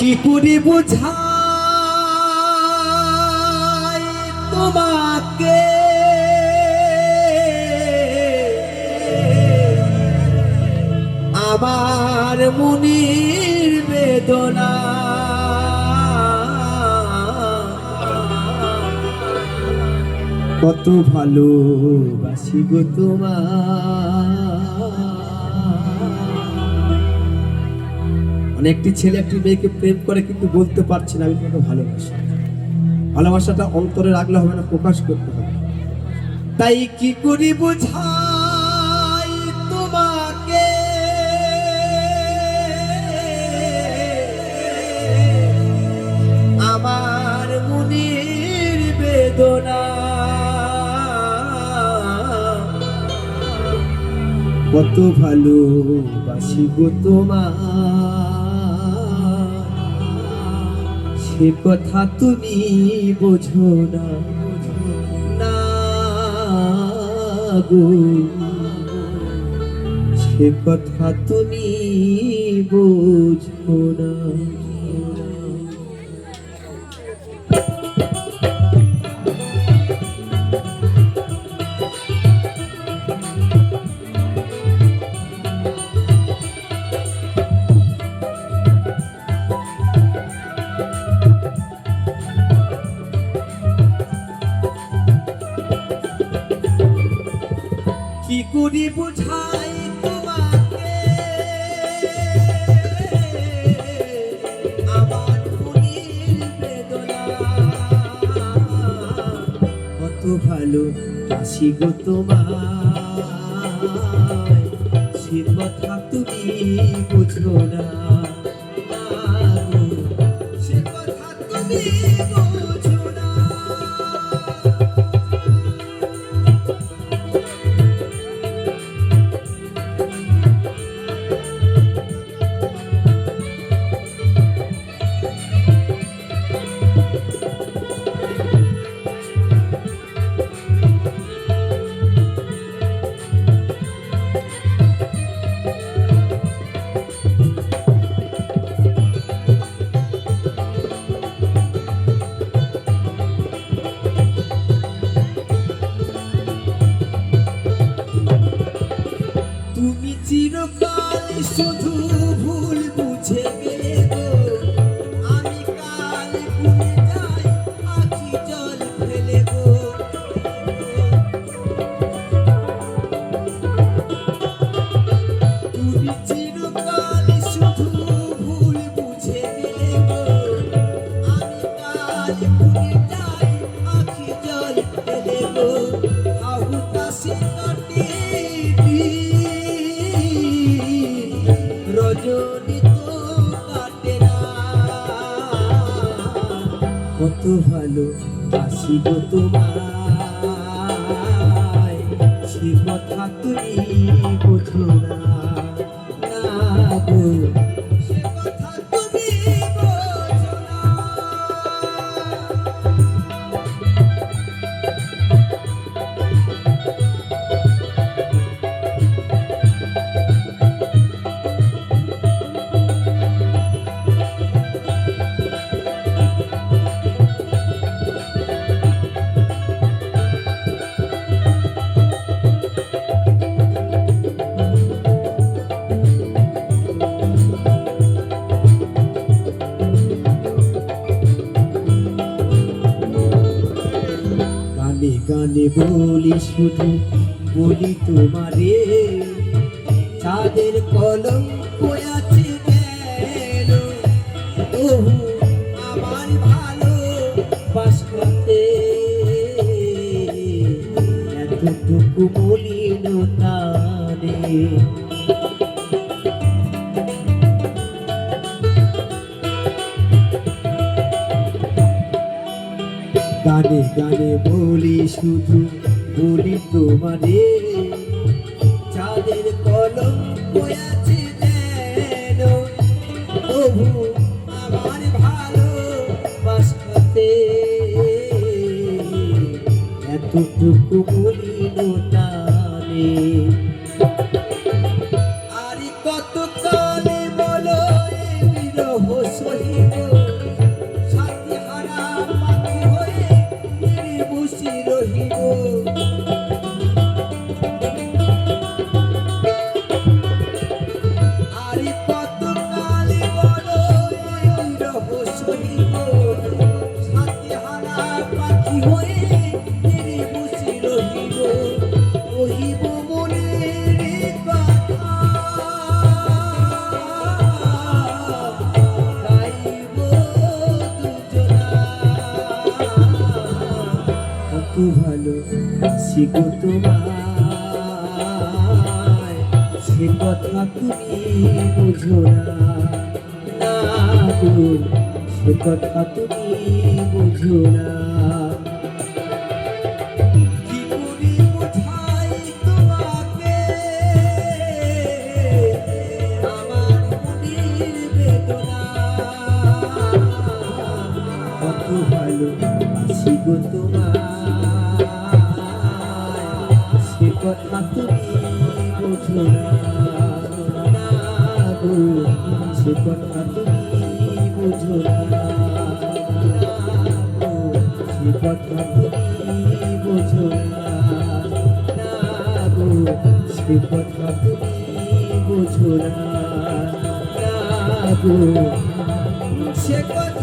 কি করে বোঝাই তোমাকে আমার মনের বেদনা কত ভালোবাসি গো তোমার। একটি ছেলে একটি মেয়েকে প্রেম করে কিন্তু বলতে পারছে না আমি তোমাকে ভালোবাসি। ভালোবাসাটা অন্তরে রাখলে হবে না, প্রকাশ করতে হবে। তাই কি করি বোঝাই তোমাকে আমার মনের বেদনা কত ভালোবাসি গো তোমার। সে কথা তুমি বোঝো না গো, সে কথা তুমি বোঝো না। কি করি বোঝাই তোমাকে আমার মনের বেদনা কত ভালোবাসি গো তোমায়। সে কথা তুমি বুঝো না, সে কথা তুমি বুঝো না। তুমি চিরকাল শুধু ভুল বুঝে গেলে গো, আমি কাল ভুলে যাই আখি জল ফেলে গো। তুমি চিরকাল শুধু ভুল বুঝে গেলে গো, আমি কাল ভুলে যাই আখি জল ফেলে গো। আহুতাসে কাটে রজনী তো কাটে না, কত ভালোবাসি গো তোমায়। সে কথা তুমি বোঝো না গো, সে কথা তুমি বোঝো না। গানে গানে বলি শুধু বলি তোমারে, চাঁদের কলঙ্ক আছে গেল ওহু আমার ভালোবাসাতে। এতটুকু মলিনতা রে, গানে গানে বলি শুধু বলি তোমারে, চাঁদের কলঙ্ক আছে যেন প্রভু আমার ভালোবাসাতে। এতটুকু মলিনতা রে, আর কত কালে বলো বিরহ সহিব গো তোমায়, সে কথা তুমি বুঝো না, না গো সে কথা তুমি বুঝো না। কি করি বোঝাই তোমাকে আমার মনের বেদনা, কত ভালোবাসি গো তোমায়, সে কথা তুমি বোঝো না, না গো সে কথা তুমি বোঝো না, না গো সে কথা তুমি বোঝো না, না গো সে কথা তুমি বোঝো না, না গো সে কথা